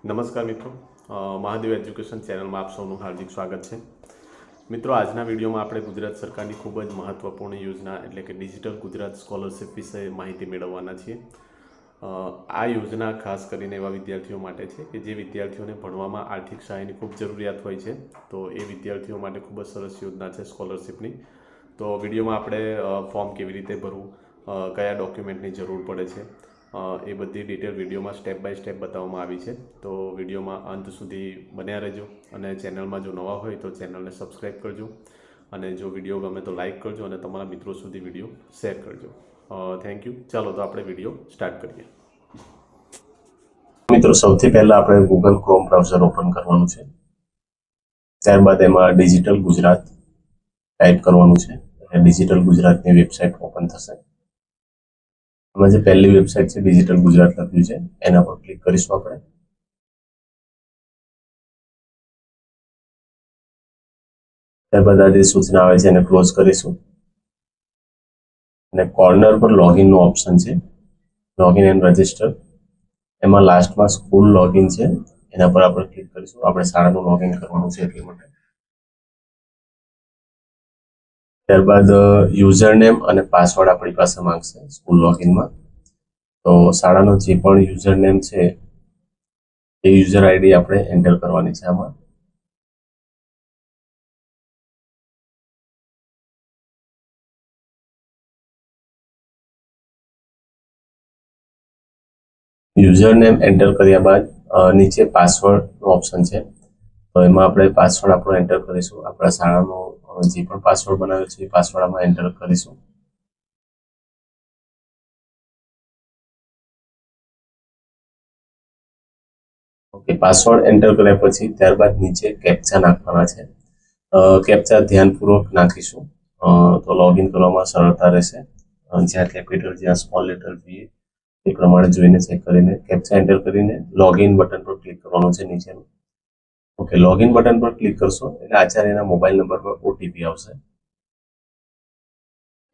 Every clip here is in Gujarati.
નમસ્કાર મિત્રો, મહાદેવ એજ્યુકેશન ચેનલમાં આપ સૌનું હાર્દિક સ્વાગત છે. મિત્રો, આજના વિડીયોમાં આપણે ગુજરાત સરકારની ખૂબ જ મહત્વપૂર્ણ યોજના એટલે કે ડિજિટલ ગુજરાત સ્કોલરશિપ વિશે માહિતી મેળવવાના છીએ. આ યોજના ખાસ કરીને એવા વિદ્યાર્થીઓ માટે છે કે જે વિદ્યાર્થીઓને ભણવામાં આર્થિક સહાયની ખૂબ જરૂરિયાત હોય છે. તો એ વિદ્યાર્થીઓ માટે ખૂબ જ સરસ યોજના છે સ્કોલરશિપની. તો વિડીયોમાં આપણે ફોર્મ કેવી રીતે ભરવું, કયા ડોક્યુમેન્ટની જરૂર પડે છે, એ બધી ડિટેલ વિડીયોમાં સ્ટેપ બાય સ્ટેપ બતાવવામાં આવી છે. તો વિડીયોમાં અંત સુધી બન્યા રહેજો અને ચેનલમાં જો નવા હોય તો ચેનલને સબસ્ક્રાઈબ કરજો અને જો વિડીયો ગમે તો લાઈક કરજો અને તમારા મિત્રો સુધી વિડીયો શેર કરજો. Thank you. ચાલો તો આપણે વિડીયો સ્ટાર્ટ કરીએ. મિત્રો, સૌથી પહેલાં આપણે ગૂગલ ક્રોમ બ્રાઉઝર ઓપન કરવાનું છે. ત્યારબાદ એમાં ડિજિટલ ગુજરાત ટાઈપ કરવાનું છે. ડિજિટલ ગુજરાતની વેબસાઇટ ઓપન થશે. એમાં જે પહેલી વેબસાઇટ છે ડિજિટલ ગુજરાત લખ્યું છે એના પર ક્લિક કરીશું આપણે. ત્યારબાદ આ જે સૂચના આવે છે એને ક્લોઝ કરીશું અને કોર્નર પર લોગિનનો ઓપ્શન છે, લોગિન એન્ડ રજિસ્ટર. એમાં લાસ્ટમાં સ્કૂલ લોગિન છે એના પર આપણે ક્લિક કરીશું. આપણે શાળાનું લોગિન કરવાનું છે એટલા માટે. ત્યારબાદ યુઝર નેમ અને પાસવર્ડ આપણી પાસે માંગશે સ્કૂલ લોગિનમાં. તો શાળાનો જે પણ યુઝર નેમ છે એ યુઝર આઈડી આપણે એન્ટર કરવાની છે આમાં. યુઝર નેમ એન્ટર કર્યા બાદ નીચે પાસવર્ડનો ઓપ્શન છે. તો એમાં આપણે પાસવર્ડ આપણો એન્ટર કરીશું. આપણા શાળાનો જે પણ પાસવર્ડ બનાવ્યો છે એ પાસવર્ડ આમાં એન્ટર કરીશું. ઓકે, પાસવર્ડ એન્ટર કર્યા પછી ત્યારબાદ નીચે કેપ્ચા નાખવાના છે. કેપ્ચા ધ્યાનપૂર્વક નાખીશું તો લોગિન કરવામાં સરળતા રહેશે. જ્યાં કેપિટલ જ્યાં સ્મોલ લેટર જોઈએ એ પ્રમાણે જોઈને ચેક કરીને કેપ્ચા એન્ટર કરીને લોગિન બટન પર ક્લિક કરવાનું છે નીચેનું. ઓકે, લોગિન બટન પર ક્લિક કરશો એટલે આચાર્યના મોબાઈલ નંબર પર ઓટીપી આવશે.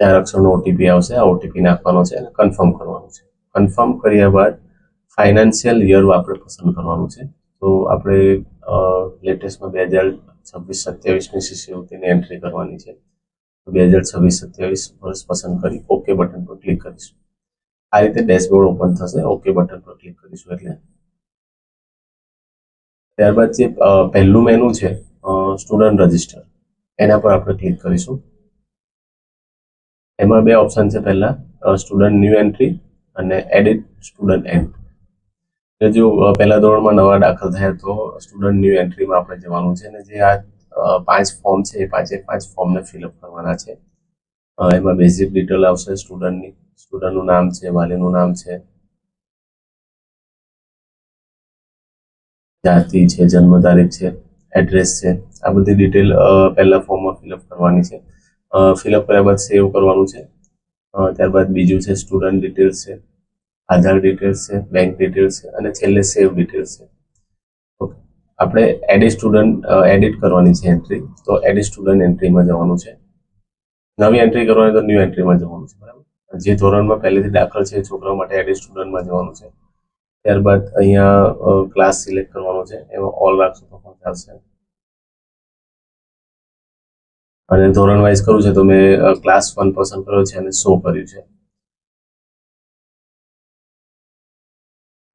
4 અક્ષરનો ઓટીપી આવશે. આ ઓટીપી નાખવાનો છે અને કન્ફર્મ કરવાનું છે. કન્ફર્મ કર્યા બાદ ફાઇનાન્શિયલ યર આપણે પસંદ કરવાનું છે. તો આપણે લેટેસ્ટમાં 2026-27ની શિષ્યવૃત્તિની એન્ટ્રી કરવાની છે. 2026-27 વર્ષ પસંદ કરી ઓકે બટન પર ક્લિક કરીશું. આ રીતે ડેશબોર્ડ ઓપન થશે. ઓકે બટન પર ક્લિક કરીશું એટલે. ત્યારબાદ જે પહેલું મેનુ છે સ્ટુડન્ટ રજિસ્ટર, એના પર આપણે ક્લિક કરીશું. એમાં બે ઓપ્શન છે. પહેલા સ્ટુડન્ટ ન્યૂ એન્ટ્રી અને એડિટ સ્ટુડન્ટ એન્ડ. જો પહેલા ધોરણમાં નવા દાખલ થયા તો સ્ટુડન્ટ ન્યૂ એન્ટ્રીમાં આપણે જવાનું છે અને જે આ 5 ફોર્મ છે એ 5 ફોર્મને ફિલઅપ કરવાના છે. એમાં બેઝિક ડિટેલ આવશે સ્ટુડન્ટની, સ્ટુડન્ટનું નામ છે, વાલીનું નામ છે, જાતિ છે, જન્મ તારીખ છે, એડ્રેસ છે. આ બધી ડિટેલ પહેલા ફોર્મમાં ફિલઅપ કરવાની છે. ફિલઅપ કર્યા બાદ સેવ કરવાનું છે. ત્યારબાદ બીજું છે સ્ટુડન્ટ ડિટેલ્સ છે, આધાર ડિટેલ્સ છે, બેંક ડિટેલ્સ છે અને છેલ્લે સેવ ડિટેલ્સ છે. ઓકે, આપણે એડિટ કરવાની છે એન્ટ્રી. તો એડિટ સ્ટુડન્ટ એન્ટ્રીમાં જવાનું છે. નવી એન્ટ્રી કરવાની તો ન્યૂ એન્ટ્રીમાં જવાનું છે. બરાબર. જે ધોરણમાં પહેલેથી દાખલ છે એ છોકરા માટે એડિટ સ્ટુડન્ટમાં જવાનું છે. ત્યારબાદ અહીંયા ક્લાસ સિલેક્ટ કરવાનો છે. એમાં ઓલ રાખશો તો પણ ચાલશે અને ધોરણ વાઇઝ કરવું છે તો મેં ક્લાસ 1 પસંદ કર્યો છે અને શો કર્યું છે.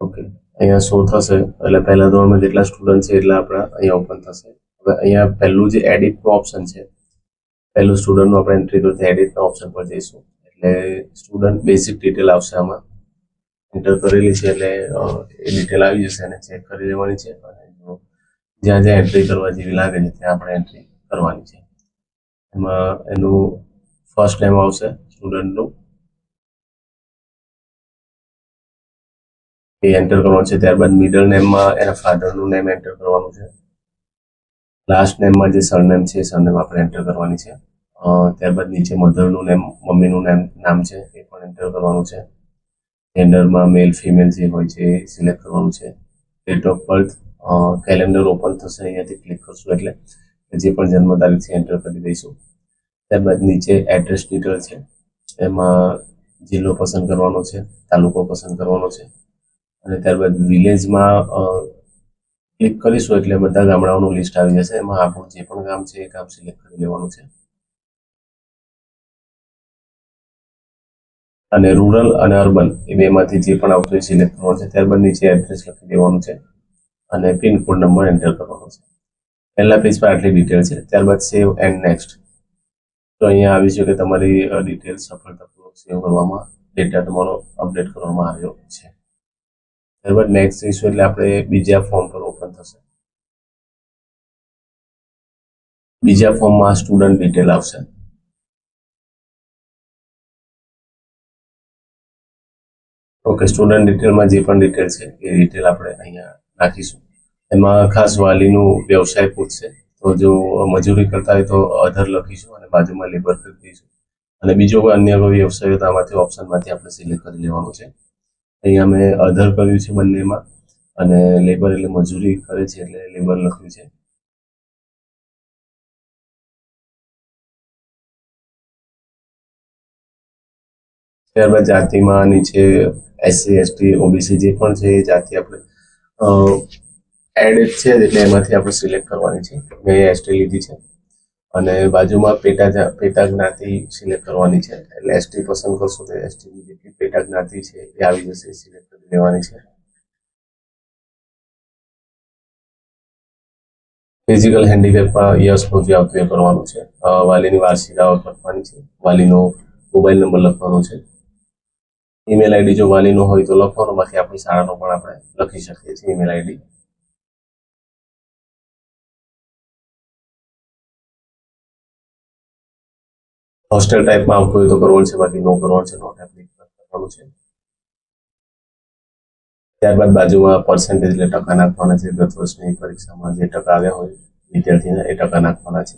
ઓકે, અહીંયા શો થશે એટલે પહેલા ધોરણમાં જેટલા સ્ટુડન્ટ છે એટલા આપણા અહીંયા ઓપન થશે. હવે અહીંયા પહેલું જે એડિટનું ઓપ્શન છે, પહેલું સ્ટુડન્ટનું આપણે એન્ટ્રી કરતા એડિટના ઓપ્શન પર જઈશું એટલે સ્ટુડન્ટ બેઝિક ડિટેલ આવશે. આમાં એન્ટર કરેલી છે એટલે એ ડિટેલ આવી જશે અને ચેક કરી લેવાની છે અને જ્યાં જ્યાં એન્ટ્રી કરવા જેવી લાગે છે ત્યાં આપણે એન્ટ્રી કરવાની છે. એમાં એનું ફર્સ્ટ નેમ આવશે સ્ટુડન્ટનું, એ એન્ટર કરવાનું છે. ત્યારબાદ મિડલ નેમમાં એના ફાધરનું નેમ એન્ટર કરવાનું છે. લાસ્ટ નેમમાં જે સરનેમ છે એ સરનેમ આપણે એન્ટર કરવાની છે. ત્યારબાદ નીચે મધરનું નેમ, મમ્મીનું નામ છે એ પણ એન્ટર કરવાનું છે. જેન્ડરમાં મેલ ફિમેલ જે હોય છે એ સિલેક્ટ કરવાનું છે. Date of birth, calendar open થશે અહીંયાથી ક્લિક કરશું એટલે જે પણ જન્મ તારીખ છે એન્ટર કરી દઈશું. ત્યારબાદ નીચે એડ્રેસ ડિટેલ છે. એમાં જિલ્લો પસંદ કરવાનો છે, તાલુકો પસંદ કરવાનો છે અને ત્યારબાદ વિલેજમાં ક્લિક કરીશું એટલે બધા ગામડાઓનું લિસ્ટ આવી જશે. એમાં આપણું જે પણ ગામ છે એ ગામ સિલેક્ટ કરી લેવાનું છે. અને રૂરલ અને અર્બન એ બેમાંથી જે પણ આવતું એ સિલેક્ટ કરવાનું છે. ત્યારબાદ નીચે એડ્રેસ લખી દેવાનું છે અને પિનકોડ નંબર એન્ટર કરવાનો છે. પહેલા પેજ પર આટલી ડિટેલ છે. ત્યારબાદ સેવ એન્ડ નેક્સ્ટ. તો અહીંયા આવી છે કે તમારી ડિટેલ સફળતાપૂર્વક સેવ કરવામાં, ડેટા તમારો અપડેટ કરવામાં આવ્યો છે. ત્યારબાદ નેક્સ્ટ જઈશું એટલે આપણે બીજા ફોર્મ પર ઓપન થશે. બીજા ફોર્મમાં સ્ટુડન્ટ ડિટેલ આવશે. ઓકે, સ્ટુડન્ટ ડિટેલમાં જે પણ ડિટેલ છે એ ડિટેલ આપણે અહીંયા નાખીશું. એમાં ખાસ વાલીનું વ્યવસાય પૂછશે, તો જો મજૂરી કરતા હોય તો અધર લખીશું અને બાજુમાં લેબર કરી દઈશું. અને બીજો કોઈ અન્ય કોઈ વ્યવસાય હોય તો આમાંથી ઓપ્શનમાંથી આપણે સિલેક્ટ કરી લેવાનું છે. અહીંયા મેં અધર કર્યું છે બંનેમાં, અને લેબર એટલે મજૂરી કરે છે એટલે લેબર લખ્યું છે. ત્યારબાદ જાતિમાં નીચે એસસી એસટી ઓબીસી જે પણ છે એ જાતિ આપણે એડ છે એટલે એમાંથી આપણે સિલેક્ટ કરવાની છે. મેં એસટી લીધી છે. અને બાજુમાં પેટા જ્ઞાતિ સિલેક્ટ કરવાની છે. એટલે એસટી પસંદ કરશો તો એસટીની જેટલી પેટા જ્ઞાતિ છે એ આવી જશે, સિલેક્ટ કરી લેવાની છે. ફિઝિકલ હેન્ડીકેપમાં યસનું જે આવતું એ કરવાનું છે. વાલીની વાર્ષિક આવક લખવાની છે. વાલીનો મોબાઈલ નંબર લખવાનો છે. ઈમેલ આઈડી જો વાલીનો હોય તો લખવાનો, બાકી આપણી શાળાનો પણ આપણે લખી શકીએ છીએ ઈમેલ આઈડી. હોસ્ટેલ ટાઈપમાં આવતું હોય તો કરવાનું છે, બાકી નો કરવાનું છે, નોટ એપ્લિક કરવાનું છે. ત્યારબાદ બાજુમાં પર્સન્ટેજ એટલે ટકા નાખવાના છે. ગત વર્ષની પરીક્ષામાં જે ટકા આવ્યા હોય વિદ્યાર્થીના એ ટકા નાખવાના છે.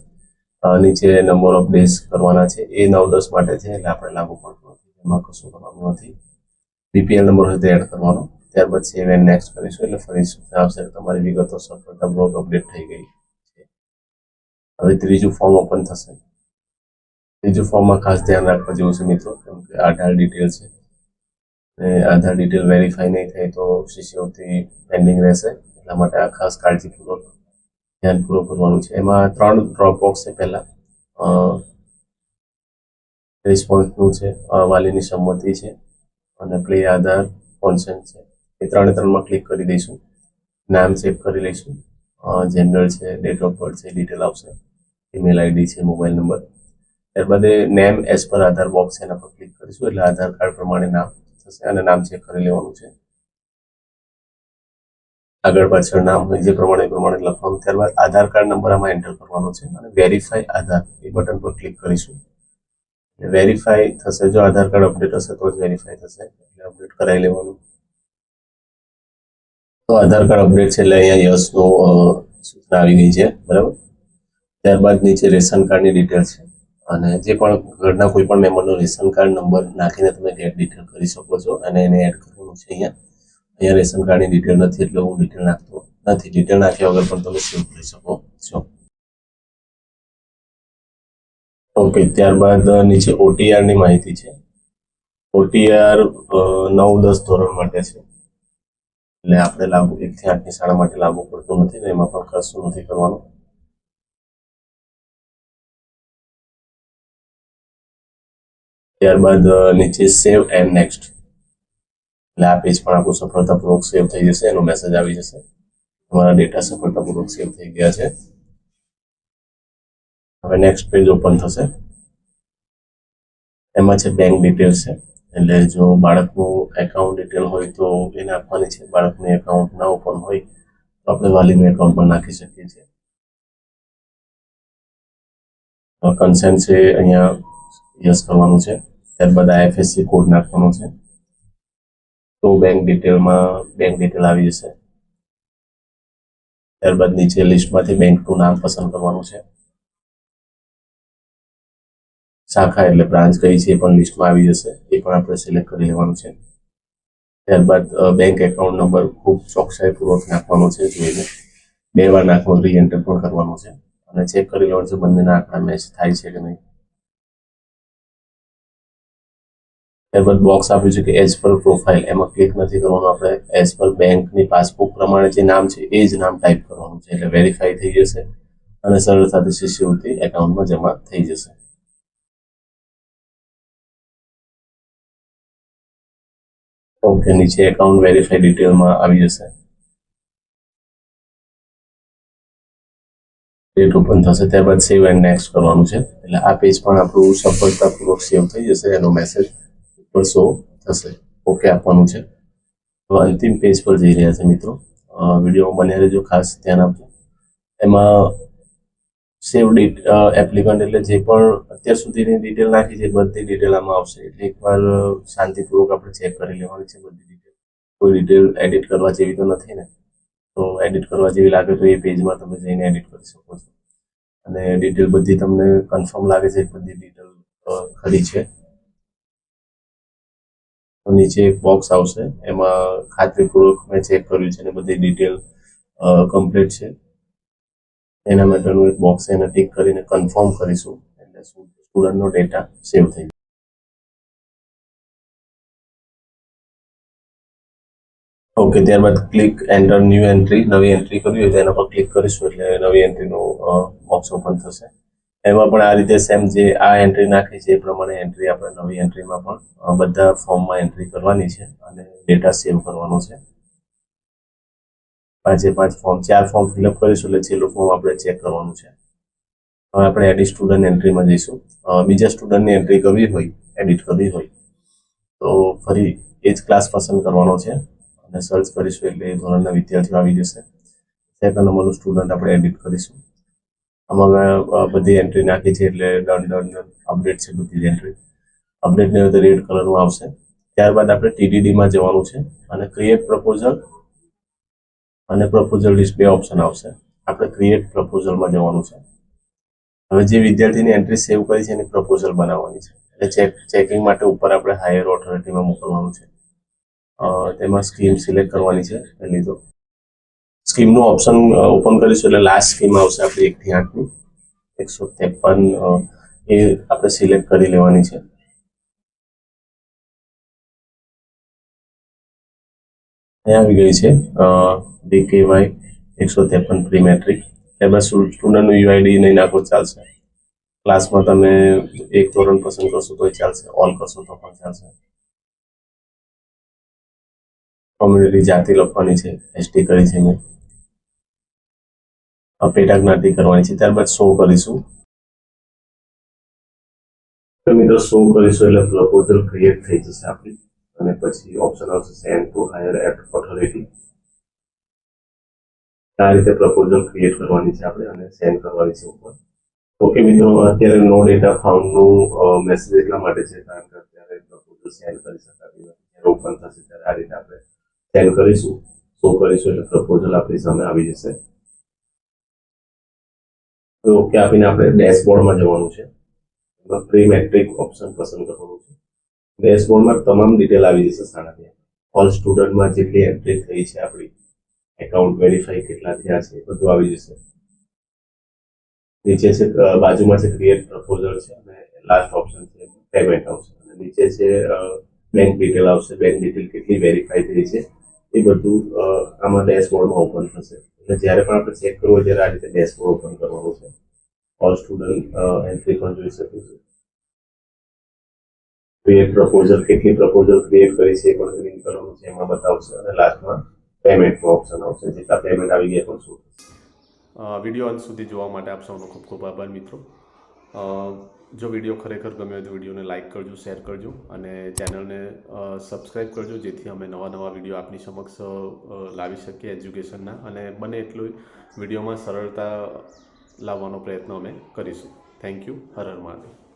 નીચે નંબર ઓફ ડેઝ કરવાના છે. એ 9-10 માટે છે એટલે આપણે લાગુ પડતું નથી, એમાં કશું કરવાનું નથી. બીપીએલ નંબર હોય તો એડ કરવાનો. ત્યારબાદ સેવ એન્ડ નેક્સ્ટ કરીશું એટલે ફરી આવશે તમારી વિગતો સફળતાપૂર્વક અપડેટ થઈ ગઈ છે. હવે ત્રીજું ફોર્મ ઓપન થશે. ત્રીજું ફોર્મમાં ખાસ ધ્યાન રાખવા જેવું છે મિત્રો, કેમ કે આધાર ડિટેલ છે. આધાર ડિટેલ વેરીફાઈ નહીં થાય તો શિષ્યવૃત્તિ પેન્ડિંગ રહેશે. એટલા માટે આ ખાસ કાળજીપૂર્વક ધ્યાનપૂર્વક કરવાનું છે. એમાં 3 ડ્રોપ બોક્સ છે. પહેલા રિસ્પોન્સનું છે, વાલીની સંમતિ છે અને પ્લે આધાર કોન્સેન્ટ છે. એ 3માં ક્લિક કરી દઈશું. નામ ચેક કરી લઈશું. જેન્ડર છે, ડેટ ઓફ બર્થ છે, ડિટેલ આવશે. ઈમેલ આઈડી છે, મોબાઈલ નંબર. ત્યારબાદ નેમ એઝ પર આધાર બોક્સ એના પર ક્લિક કરીશું એટલે આધાર કાર્ડ પ્રમાણે નામ થશે અને નામ ચેક કરી લેવાનું છે. આગળ પાછળ નામ હોય જે પ્રમાણે લખવાનું. ત્યારબાદ આધાર કાર્ડ નંબર આમાં એન્ટર કરવાનો છે અને વેરીફાઈ આધાર એ બટન પર ક્લિક કરીશું. વેરીફાઈ થશે. જો આધાર કાર્ડ અપડેટ હશે તો જ વેરીફાઈ થશે, એટલે અપડેટ કરાવી લેવાનું. તો આધાર કાર્ડ અપડેટ છે એટલે અહીંયા યસનો સૂચના આવી ગઈ છે, બરાબર. ત્યારબાદ નીચે રેશન કાર્ડની ડિટેલ છે અને જે પણ ઘરના કોઈ પણ મેમ્બરનો રેશન કાર્ડ નંબર નાખીને તમે ગેટ ડિટેલ કરી શકો છો અને એને એડ કરવાનું છે. અહીંયા રેશન કાર્ડની ડિટેલ નથી એટલે હું ડિટેલ નાખતો નથી. ડિટેલ નાખ્યા વગર પણ તમે સેવ કરી શકો છો. ઓકે, ત્યારબાદ નીચે ઓટીઆરની માહિતી છે. ઓટીઆર 9-10 ધોરણ માટે છે એટલે આપણે લાગુ 1 થી 8ની શાળા માટે લાગુ પડતું નથી, તો એમાં પણ કશું નથી કરવાનું. ત્યારબાદ નીચે સેવ એન્ડ નેક્સ્ટ એટલે આ પેજ પણ આપણું સફળતાપૂર્વક સેવ થઈ જશે. એનો મેસેજ આવી જશે, તમારા ડેટા સફળતાપૂર્વક સેવ થઈ ગયા છે. હવે નેક્સ્ટ પેજ ઓપન થશે. એમાં છે બેંક ડિટેલ્સ છે, એટલે જો બાળકનું એકાઉન્ટ ડિટેલ હોય તો એ નાખવાની છે. બાળકનું એકાઉન્ટ ના ઓપન હોય તો આપણે વાલીનું એકાઉન્ટ પણ નાખી શકીએ છીએ. કન્સેન્ટ છે અહીંયા યસ કરવાનું છે. ત્યારબાદ આઈએફએસસી કોડ નાખવાનો છે. તો બેંક ડિટેલ આવી જશે. ત્યારબાદ નીચે લિસ્ટમાંથી બેંકનું નામ પસંદ કરવાનું છે. શાખા એટલે બ્રાન્ચ કઈ છે એ પણ લિસ્ટમાં આવી જશે, એ પણ આપણે સિલેક્ટ કરી લેવાનું છે. ત્યારબાદ બેંક એકાઉન્ટ નંબર ખૂબ ચોકસાઈપૂર્વક નાખવાનો છે. જોઈને 2 વાર નાખવાનું, રી એન્ટર પણ કરવાનું છે અને ચેક કરી લેવાનું છે બંનેના આંકડા મેચ થાય છે કે નહીં. ત્યારબાદ બોક્સ આપ્યું છે કે એઝ પર પ્રોફાઇલ, એમાં ક્લિક નથી કરવાનું. આપણે એઝ પર બેંકની પાસબુક પ્રમાણે જે નામ છે એ જ નામ ટાઈપ કરવાનું છે, એટલે વેરીફાઈ થઈ જશે અને સરળતાથી શિષ્યવૃત્તિ એકાઉન્ટમાં જમા થઈ જશે. ઓકે, નીચે એકાઉન્ટ વેરીફાઈ ડિટેલમાં આવી જશે. ડેટ ઓપન થશે, ત્યારબાદ સેવ એન્ડ નેક્સ્ટ કરવાનું છે, એટલે આ પેજ પણ આપણું સફળતાપૂર્વક સેવ થઈ જશે. એનો મેસેજ ઉપર શો થશે. ઓકે આપવાનું છે. હવે અંતિમ પેજ પર જઈ રહ્યા છે મિત્રો. વિડીયોમાં બન્યા રહેજો, ખાસ ધ્યાન આપજો. એમાં સેવ એપ્લિકન્ટ એટલે જે પણ અત્યાર સુધીની ડિટેલ નાખી છે બધી ડિટેલ આમાં આવશે, એટલે એકવાર શાંતિપૂર્વક આપણે ચેક કરી લેવાની છે બધી ડિટેલ. કોઈ ડિટેલ એડિટ કરવા જેવી તો નથી ને? તો એડિટ કરવા જેવી લાગે તો એ પેજમાં તમે જઈને એડિટ કરી શકો છો. અને ડિટેલ બધી તમને કન્ફર્મ લાગે છે બધી ડિટેલ ખરી છે તો નીચે એક બોક્સ આવશે, એમાં ખાતરીપૂર્વક મેં ચેક કર્યું છે અને બધી ડિટેલ કમ્પ્લીટ છે એના માટેનું એક બોક્સ એને ટિક કરીને કન્ફર્મ કરીશું, એટલે સ્ટુડન્ટનો ડેટા સેવ થઈ જશે. ઓકે, ત્યારબાદ ક્લિક એન્ટર ન્યૂ એન્ટ્રી, નવી એન્ટ્રી કરવી હોય તો એના પર ક્લિક કરીશું એટલે નવી એન્ટ્રીનું બોક્સ ઓપન થશે. એમાં પણ આ રીતે સેમ જે આ એન્ટ્રી નાખી છે એ પ્રમાણે એન્ટ્રી આપણે નવી એન્ટ્રીમાં પણ બધા ફોર્મમાં એન્ટ્રી કરવાની છે અને ડેટા સેવ કરવાનો છે. 5 ફોર્મ, 4 ફોર્મ ફિલઅપ કરીશું એટલે છેલ્લું ફોર્મ આપણે ચેક કરવાનું છે. હવે આપણે એડિટ સ્ટુડન્ટ એન્ટ્રીમાં જઈશું. બીજા સ્ટુડન્ટની એન્ટ્રી કરવી હોય, એડિટ કરવી હોય તો ફરી એ જ ક્લાસ પસંદ કરવાનો છે અને સર્ચ કરીશું એટલે એ ધોરણના વિદ્યાર્થીઓ આવી જશે. સેકન્ડ નંબરનું સ્ટુડન્ટ આપણે એડિટ કરીશું. આમાં મેં બધી એન્ટ્રી નાખી છે એટલે ડન અપડેટ છે બધી એન્ટ્રી. અપડેટની અંદર રેડ કલરનું આવશે. ત્યારબાદ આપણે TDDમાં જવાનું છે અને ક્રિએટ પ્રપોઝલ અને પ્રપોઝલ લિસ્ટ બે ઓપ્શન આવશે. આપણે ક્રિએટ પ્રપોઝલમાં જવાનું છે. હવે જે વિદ્યાર્થીની એન્ટ્રી સેવ કરી છે એની પ્રપોઝલ બનાવવાની છે, એટલે ચેકિંગ માટે ઉપર આપણે હાયર ઓથોરિટીમાં મોકલવાનું છે. તેમાં સ્કીમ સિલેક્ટ કરવાની છે. પહેલી તો સ્કીમનું ઓપ્શન ઓપન કરીશું એટલે લાસ્ટ સ્કીમ આવશે આપણી 1 થી 8ની 153 એ આપણે સિલેક્ટ કરી લેવાની છે. અહીંયા આવી ગઈ છે DKY 153 પ્રી મેટ્રિક. ત્યારબાદ સ્ટુડન્ટનું UID નહીં નાખો ચાલશે. ક્લાસમાં તમે એક ધોરણ પસંદ કરશો તો ચાલશે, ઓલ કરશો તો પણ ચાલશે. કોમ્યુનિટી જાતિ લખવાની છે, ST કરી છે મેં. પેટા જ્ઞાતિ કરવાની છે. ત્યારબાદ શો કરીશું. મિત્રો શો કરીશું એટલે પ્રપોઝલ ક્રિએટ થઈ જશે આપણી, અને પછી ઓપ્શન આવશે સેન્ડ ટુ હાયર ઓથોરિટી. આ રીતે પ્રપોઝલ ક્રિએટ કરવાની છે આપણે અને સેન્ડ કરવાની છે ઉપર. ઓકે મિત્રો, અત્યારે નો ડેટા ફાઉન્ડનું મેસેજ એટલા માટે છે કારણ કે અત્યારે પ્રપોઝલ સેન્ડ કરી શકાતી નથી. જ્યારે ઓપન થશે ત્યારે આ રીતે આપણે સેન્ડ કરીશું, શો કરીશું એટલે પ્રપોઝલ આપણી સામે આવી જશે. તો ઓકે આપીને આપણે ડેશબોર્ડમાં જવાનું છે. પ્રી મેટ્રિક ઓપ્શન પસંદ કરવાનું છે. ડેશબોર્ડમાં તમામ ડિટેલ આવી જશે સાણાથી. ઓલ સ્ટુડન્ટમાં જેટલી એન્ટ્રી થઈ છે આપણી, એકાઉન્ટ વેરીફાઈ કેટલા થયા છે બધું આવી જશે. નીચે છે બાજુમાં છે ક્રિએટ પ્રપોઝલ છે અને લાસ્ટ ઓપ્શન છે પેમેન્ટ આવશે. અને નીચે છે બેંક ડિટેલ આવશે, બેંક ડિટેલ કેટલી વેરીફાઈ થઈ છે એ બધું આમાં ડેશબોર્ડમાં ઓપન થશે. એટલે જ્યારે પણ આપણે ચેક કરવું ત્યારે આ રીતે ડેશબોર્ડ ઓપન કરવાનું છે. ઓલ સ્ટુડન્ટ એન્ટ્રી પણ જોઈ શકીશું. ક્રિએટ પ્રપોઝલ, કેટલી પ્રપોઝલ ક્રિએટ કરી છે એ પણ ગ્રીન કલરનું છે એમાં બતાવશે અને લાસ્ટમાં પેમેન્ટનું ઓપ્શન આવશે, જેટલા પેમેન્ટ આવી ગયા પણ શું. વિડીયો અંત સુધી જોવા માટે આપ સૌનો ખૂબ ખૂબ આભાર મિત્રો. જો વિડીયો ખરેખર ગમ્યો હોય તો વિડીયોને લાઇક કરજો, શેર કરજો અને ચેનલને સબસ્ક્રાઈબ કરજો, જેથી અમે નવા વિડીયો આપની સમક્ષ લાવી શકીએ એજ્યુકેશનના, અને બને એટલું વિડીયોમાં સરળતા લાવવાનો પ્રયત્ન અમે કરીશું. Thank you. હર હર મહાદેવ.